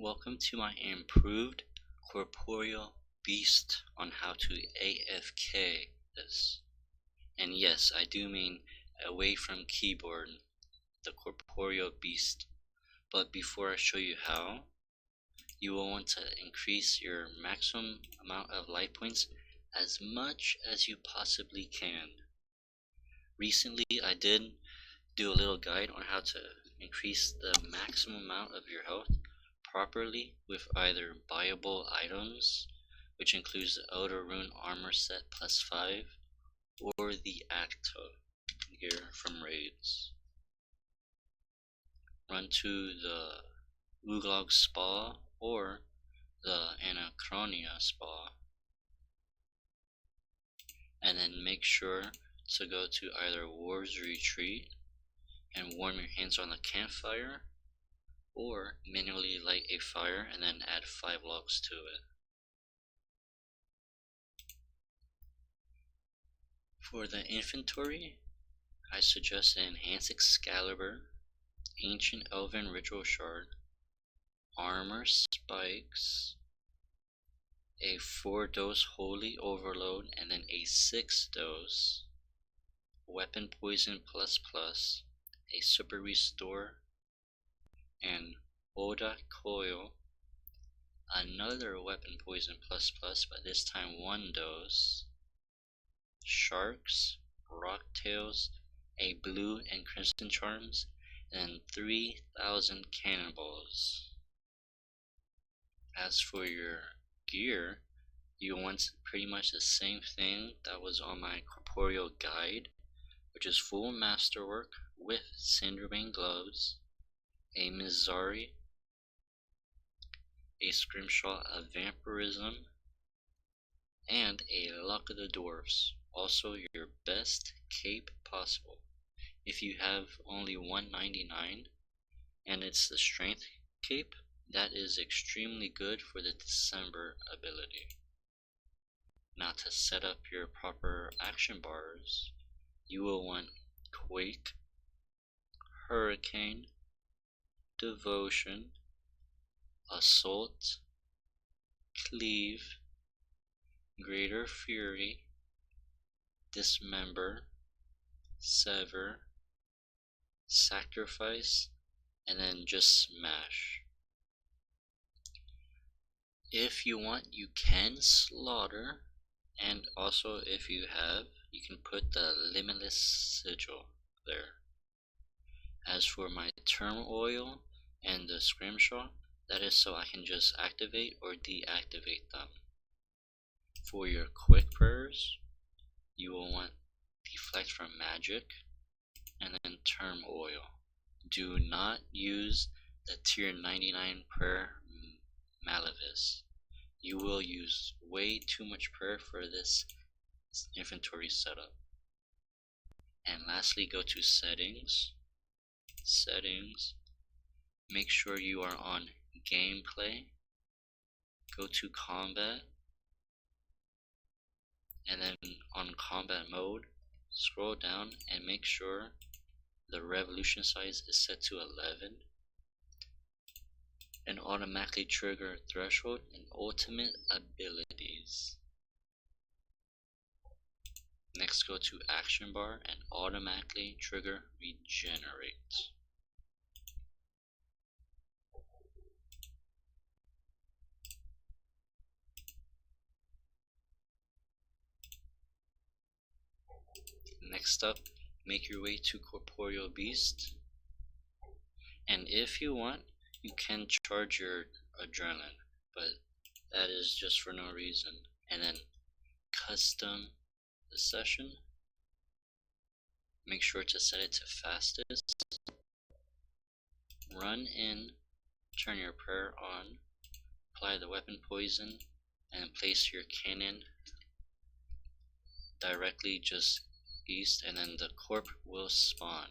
Welcome to my improved Corporeal beast on how to AFK this. And yes, I do mean away from keyboard, the Corporeal beast. But before I show you how, you will want to increase your maximum amount of life points as much as you possibly can. Recently I did do a little guide on how to increase the maximum amount of your health properly with either buyable items, which includes the Dorgeshuun armor set +5, or the active gear from raids. Run to the Oldak spa or the Anachronia spa, and then make sure to go to either War's Retreat and warm your hands on the campfire, or manually light a fire and then add 5 logs to it. For the inventory, I suggest an Enhanced Excalibur, Ancient Elven Ritual Shard, Armor Spikes, a 4-dose Holy Overload, and then a 6-dose Weapon Poison ++, a Super Restore, and Oldak coil, another Weapon Poison ++, but this time 1 dose, Sharks, Rocktails, a Blue and Crimson Charms, and 3,000 cannonballs. As for your gear, you want pretty much the same thing that was on my Corporeal guide, which is full Masterwork with Cinderbane Gloves, a Mizuyari, a Scrimshaw of Vampyrism, and a Luck of the Dwarves. Also your best cape possible. If you have only 199 and it's the strength cape, that is extremely good for the December ability. Now to set up your proper action bars, you will want Quake, Hurricane, Devotion, Assault, Cleave, Greater Fury, Dismember, Sever, Sacrifice, and then just Smash. If you want, you can Slaughter, and also if you have, you can put the Limitless Sigil there. As for my turmoil and the Scrimshaw, that is so I can just activate or deactivate them. For your quick prayers, you will want Deflect from Magic and then Turmoil. Do not use the tier 99 prayer Malevis. You will use way too much prayer for this inventory setup. And lastly, go to Settings. Make sure you are on Gameplay. Go to Combat, and then on Combat Mode, scroll down and make sure the revolution size is set to 11, and automatically trigger Threshold and Ultimate Abilities. Next, go to Action Bar and automatically trigger Regenerate. Next up, make your way to Corporeal Beast, and if you want, you can charge your adrenaline, but that is just for no reason. And then custom the session, make sure to set it to fastest, run in, turn your prayer on, apply the weapon poison, and place your cannon directly just east, and then the Corp will spawn.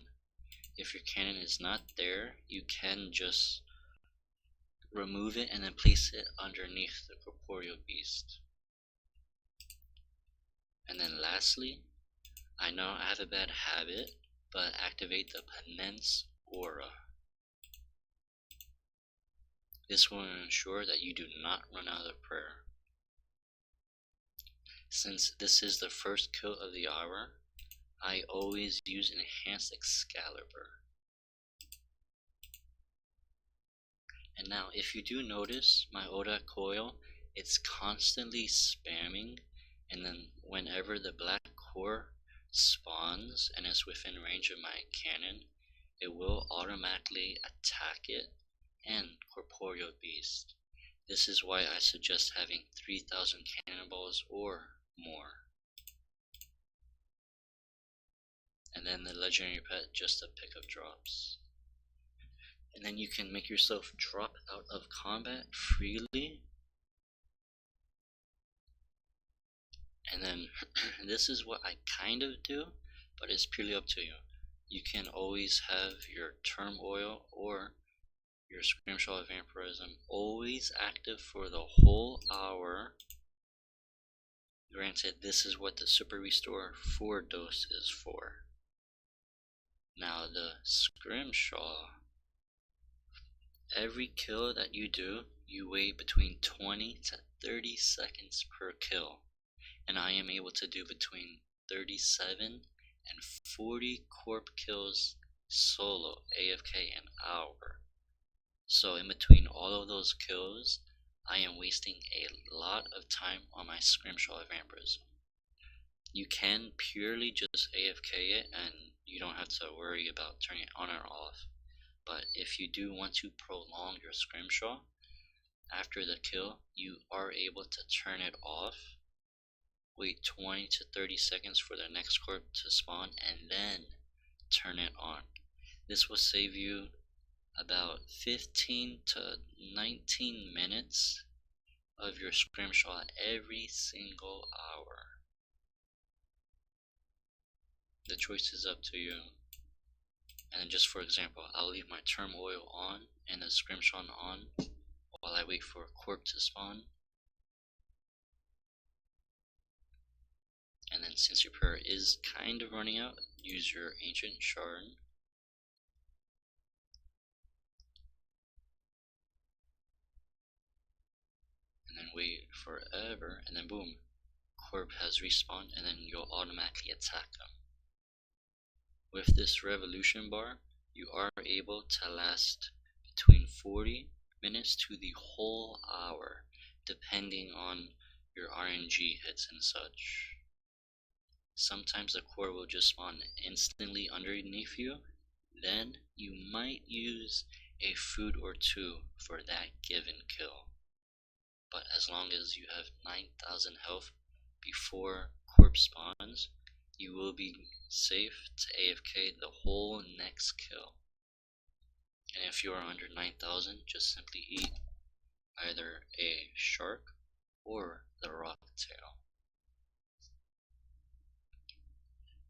If your cannon is not there, you can just remove it and then place it underneath the Corporeal Beast. And then lastly, I know I have a bad habit, but activate the Penance Aura. This will ensure that you do not run out of prayer. Since this is the first kill of the hour, I always use Enhanced Excalibur. And now, if you do notice my Oldak coil, it's constantly spamming, and then whenever the black core spawns and is within range of my cannon, it will automatically attack it and Corporeal Beast. This is why I suggest having 3,000 cannonballs or more. And then the legendary pet just to pick up drops. And then you can make yourself drop out of combat freely. And then this is what I kind of do, but it's purely up to you. You can always have your turmoil or your Scrimshaw vampirism always active for the whole hour. Granted, this is what the Super Restore 4 dose is for. Now the Scrimshaw, every kill that you do, you wait between 20 to 30 seconds per kill. And I am able to do between 37 and 40 Corp kills solo, AFK an hour. So in between all of those kills, I am wasting a lot of time on my Scrimshaw vampirism. You can purely just AFK it and you don't have to worry about turning it on or off. But if you do want to prolong your Scrimshaw, after the kill, you are able to turn it off, wait 20 to 30 seconds for the next corp to spawn, and then turn it on. This will save you about 15 to 19 minutes of your Scrimshaw every single hour. The choice is up to you. And then just for example, I'll leave my turmoil on and the Scrimshaw on while I wait for a corp to spawn. And then since your prayer is kind of running out, use your Ancient Shard. And then wait forever, and then boom, Corp has respawned, and then you'll automatically attack them. With this revolution bar, you are able to last between 40 minutes to the whole hour, depending on your RNG hits and such. Sometimes the core will just spawn instantly underneath you, then you might use a food or two for that given kill. But as long as you have 9,000 health before corp spawns, you will be safe to AFK the whole next kill. And if you are under 9,000, just simply eat either a shark or the rock tail.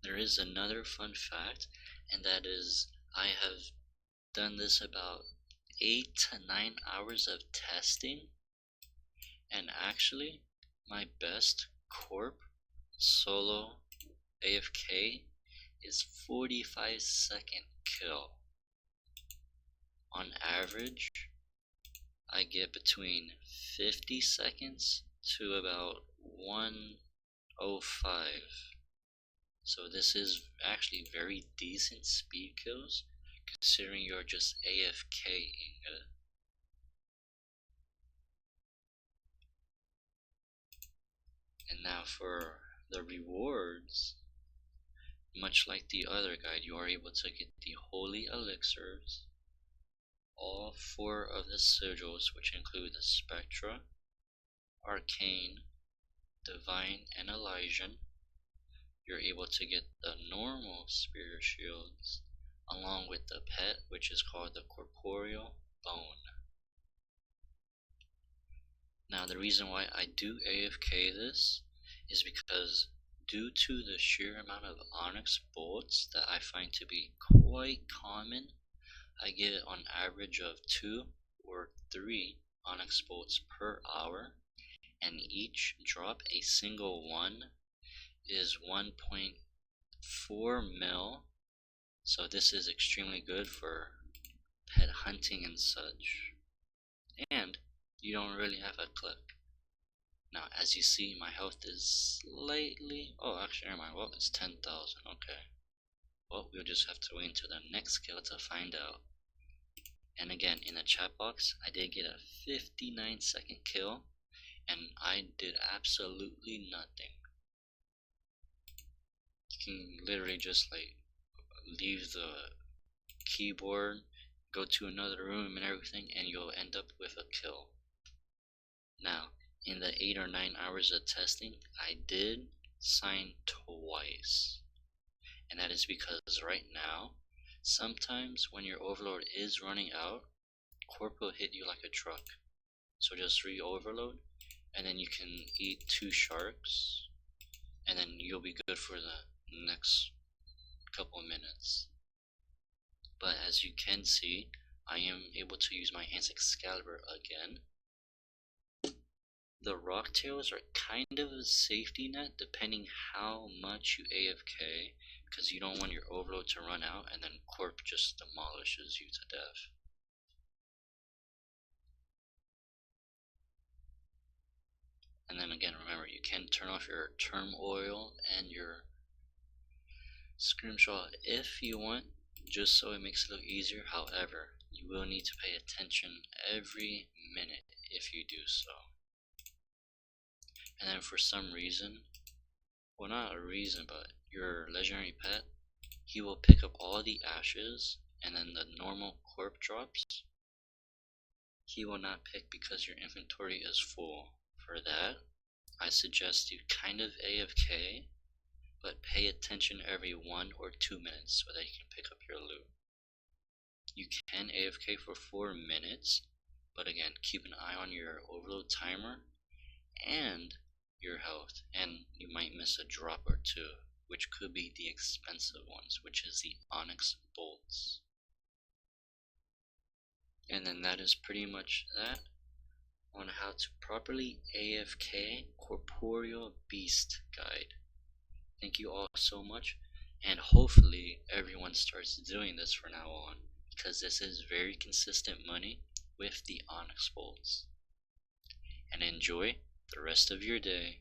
There is another fun fact, and that is I have done this about 8 to 9 hours of testing, and actually my best corp solo AFK is 45-second kill. On average, I get between 50 seconds to about 105. So this is actually very decent speed kills, considering you're just AFKing it. And now for the rewards, much like the other guide, you are able to get the Holy Elixirs, all 4 of the sigils, which include the Spectra, Arcane, Divine, and Elysian. You're able to get the normal Spirit Shields, along with the pet, which is called the Corporeal Bone. Now the reason why I do AFK this is because due to the sheer amount of Onyx bolts that I find to be quite common, I get on average of 2 or 3 Onyx bolts per hour, and each drop, a single one, is 1.4 mil, so this is extremely good for pet hunting and such. you don't really have a click. Now, as you see, my health is slightly. Oh, actually, never mind. Well, it's 10,000. Okay. Well, we'll just have to wait until the next kill to find out. And again, in the chat box, I did get a 59-second kill, and I did absolutely nothing. You can literally just like leave the keyboard, go to another room and everything, and you'll end up with a kill. Now, in the 8 or 9 hours of testing, I did sign twice. And that is because right now, sometimes when your overload is running out, Corp will hit you like a truck. So just re-overload, and then you can eat 2 sharks, and then you'll be good for the next couple of minutes. But as you can see, I am able to use my Hands Excalibur again. The rock tails are kind of a safety net depending how much you AFK, because you don't want your overload to run out and then Corp just demolishes you to death. And then again, remember, you can turn off your turmoil and your Scrimshaw if you want, just so it makes it a little easier. However, you will need to pay attention every minute if you do so. And then for some reason, well, not a reason, but your legendary pet, he will pick up all the ashes, and then the normal Corp drops he will not pick because your inventory is full. For that, I suggest you kind of AFK, but pay attention every 1 or 2 minutes so that you can pick up your loot. You can AFK for 4 minutes, but again, keep an eye on your overload timer and your health, and you might miss a drop or 2, which could be the expensive ones, which is the onyx bolts. And then that is pretty much that on how to properly AFK Corporeal Beast Guide. Thank you all so much, and hopefully everyone starts doing this from now on, because this is very consistent money with the onyx bolts. And enjoy the rest of your day.